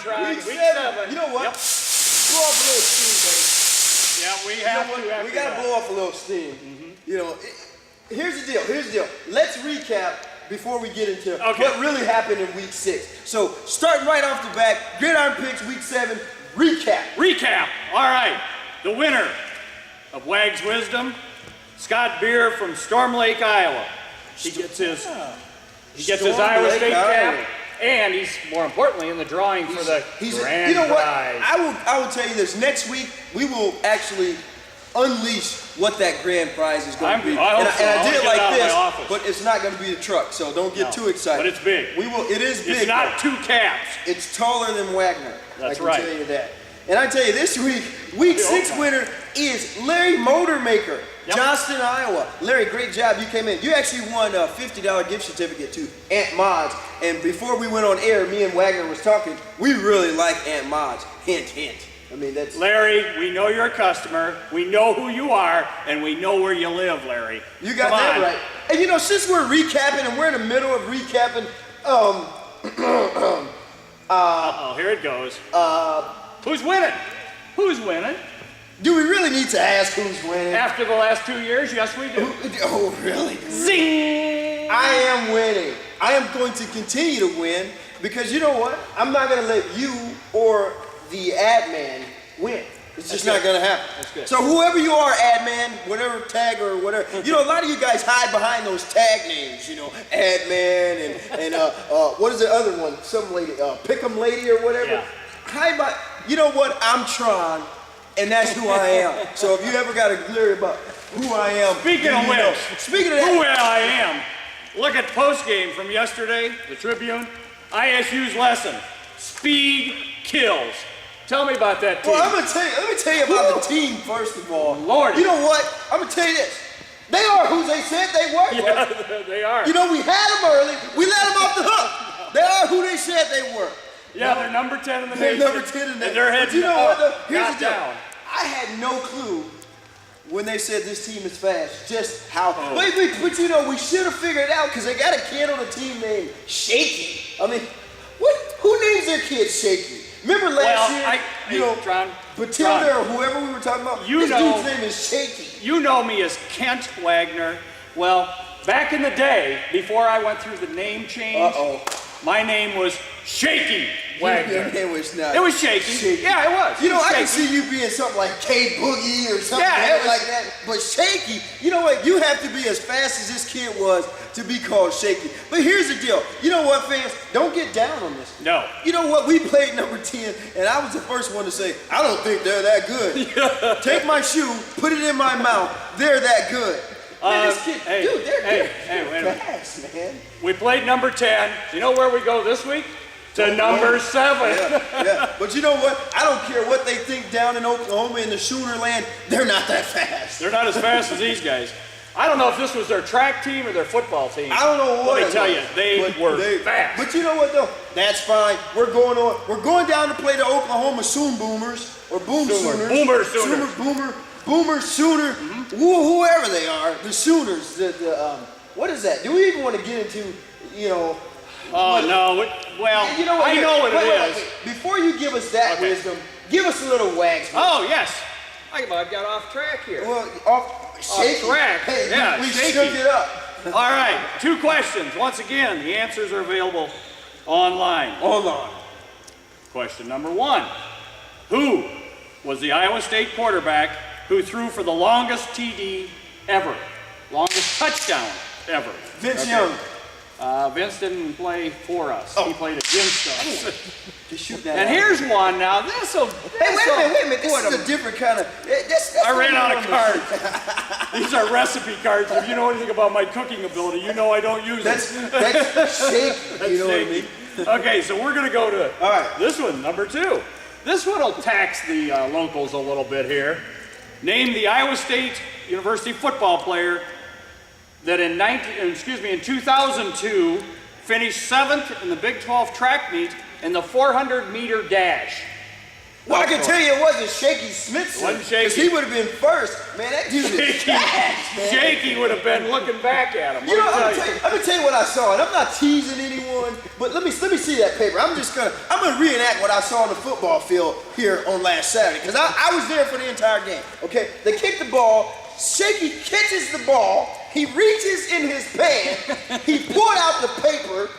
Tron. Week Week 7. 7. You know what? Yep. Blow off a little steam, Yeah, we baby. have You know to. what? After We gotta that. blow off a little steam. You know, here's the deal. Here's the deal. Let's recap before we get into what really happened in week 6. So starting right off the bat, Gridiron Picks week 7 recap. Recap. All right. The winner of Wag's Wisdom, Scott Beer from Storm Lake, Iowa. He gets his Storm Iowa Lake, State Iowa. cap, and he's more importantly in the drawing for the grand you know what? prize. I will tell you this. Next week we will actually unleash what that grand prize is going to be. I hope so. And I did it I'll get it out like of my this, office. but it's not going to be the truck, so don't get too excited. But it's big. We will. It is big. It's not 2 caps. It's taller than Wagner. That's I can right. tell you that. And I tell you, this week, week 6 winner is Larry Motormaker, Johnston, Iowa. Larry, great job. You came in. You actually won a $50 gift certificate to Aunt Mod's. And before we went on air, me and Wagner was talking. We really like Aunt Mod's. Hint, hint. I mean, that's... Larry, we know you're a customer. We know who you are, and we know where you live, Larry. You got that right. And you know, since we're recapping and we're in the middle of recapping, Uh-oh, here it goes. Who's winning? Who's winning? do we really need to ask who's winning? After the last 2 years, yes, we do. Oh, really? Zing! I am winning. I am going to continue to win because you know what? I'm not going to let you or the ad man win. It's just not going to happen. That's good. So whoever you are, ad man, whatever tag or whatever, you know, a lot of you guys hide behind those tag names, you know, ad man and what is the other one? Some lady, Pick'em lady or whatever. Yeah. Hide by, you know what? I'm Tron, and that's who I am. So if you ever got to worry about who I am, Speaking of you know. which, Speaking of that, who I am. Look at post game from yesterday, the Tribune. ISU's lesson: speed kills. Tell me about that team. well, let me tell you about the team first of all. Lordy. You know what? I'm gonna tell you this. They are who they said they were. Yeah, they are. You know, we had them early. We let them off the hook. They are who they said they were. Yeah, they're number 10 in the They're nation. number 10 in the And nation. they're heading But you know what? Though? Here's not the deal. down. I had no clue when they said this team is fast, just how. Oh. But you know, we should have figured it out because they got a kid on the team named Shaky. I mean, who names their kid Shaky? Remember last year, you know, Tron, Batilda or whoever we were talking about? You this know- dude's name is Shaky. You know me as Kent Wagner. Well, back in the day, before I went through the name change, my name was Shaky Wagner. It was not. It was shaky. Yeah, it was. You know, I Shaky. can see you being something like K Boogie or something Yeah, it was- like that. But Shaky, you know what? You have to be as fast as this kid was to be called Shaky. But here's the deal. You know what, fans? Don't get down on this. No. You know what? We played number 10, and I was the first one to say, I don't think they're that good. Take my shoe, put it in my mouth. They're that good. Man, this kid, hey, dude, they're hey, wait a minute. fast, man. We played number 10. You know where we go this week? To number 7. Yeah. But you know what? I don't care what they think down in Oklahoma in the Sooner land. They're not that fast. They're not as fast as these guys. I don't know if this was their track team or their football team. I don't know what. Let me it tell was, you, they but were fast. But you know what though? That's fine. We're going on. We're going down to play the Oklahoma Soon Boomers or Boom Sooners. Boomer Sooners. Boomer Sooner. Whoever they are, the Sooners. What is that? Do we even want to get into? You know. Oh no! Well, You know what? I Here, know what wait, it wait, is. wait. Before you give us that Okay. wisdom, give us a little wags. Oh yes, I got off track here. Well, off shaky. track. Hey, Yeah, we shaky. shook it up. All right, 2 questions. Once again, the answers are available online. Hold on. Question number 1: who was the Iowa State quarterback who threw for the longest TD ever, longest touchdown ever? Vince Young. Vince didn't play for us. He played against us. Just shoot that. And out. here's one now. This'll. Hey, wait a minute. This is a different kind of. I ran out of cards. These are recipe cards. If you know anything about my cooking ability, you know I don't use them. That's shaky. You know what I mean? Okay, so we're gonna go to All right. this one, number 2. This one will tax the locals a little bit here. Name the Iowa State University football player that in 2002 finished 7th in the Big 12 track meet in the 400-meter dash. Well, I can tell you it wasn't Shaky Smithson. Wasn't Shaky. Because he would have been first. Man, that dude is fast, man. Shaky would have been looking back at him. You know, let me tell you what I saw, and I'm not teasing anyone, but let me see that paper. I'm gonna reenact what I saw on the football field here on last Saturday, because I was there for the entire game. Okay, they kicked the ball. Shaky catches the ball. He reaches in his pants. He pulled out the paper.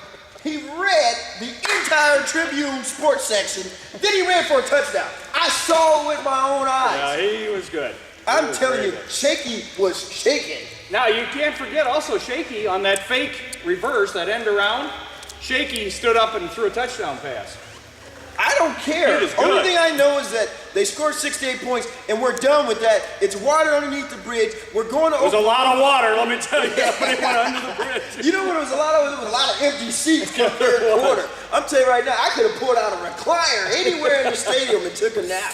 He read the entire Tribune sports section. Then he ran for a touchdown. I saw it with my own eyes. Yeah, he was good. I'm telling you, Shaky was shaking. Now, you can't forget also Shaky on that fake reverse, that end around. Shaky stood up and threw a touchdown pass. I don't care. It is Only good. thing I know is that they scored 68 points, and we're done with that. It's water underneath the bridge. We're going to. It was a lot of water, let me tell you, when it went under the bridge. You know what it was a lot of? It was a lot of empty seats in the third quarter. I'm telling you right now, I could have pulled out a recliner anywhere in the stadium and took a nap.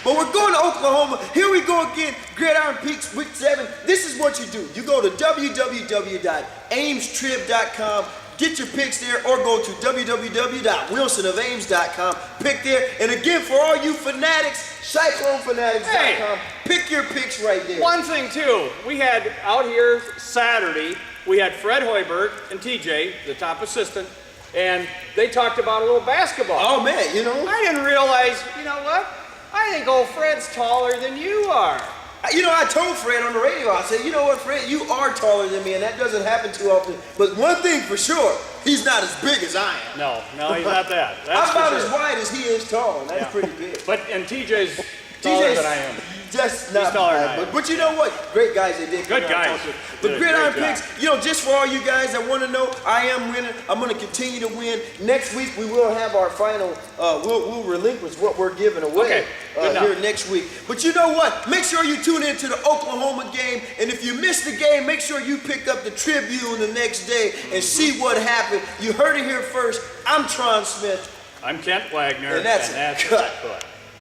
But we're going to Oklahoma. Here we go again. Gridiron Peaks, week 7. This is what you do. You go to www.amestrib.com. Get your picks there, or go to www.wilsonofames.com. Pick there. And again, for all you fanatics, CycloneFanatics.com. Pick your picks right there. One thing too, we had out here Saturday, we had Fred Hoiberg and TJ, the top assistant, and they talked about a little basketball. Oh man, you know. I didn't realize, you know what? I think old Fred's taller than you are. You know, I told Fred on the radio, I said, you know what, Fred, you are taller than me, and that doesn't happen too often. But one thing for sure, he's not as big as I am. No, he's not that. That's I'm about for sure. as wide as he is tall, and that's pretty big. And TJ's taller than I am. Just not taller than I bad. am. But you know what? Great guys they did. Good come out and guys. talk to us. Did But a Gridiron great job. Picks, you know, just for all you guys that want to know, I am winning. I'm going to continue to win. Next week we will have our final. We'll relinquish what we're giving away Okay, good enough. here next week. But you know what? Make sure you tune into the Oklahoma game, and if you missed the game, make sure you pick up the Tribune the next day and see what happened. You heard it here first. I'm Tron Smith. I'm Kent Wagner. And that's cut.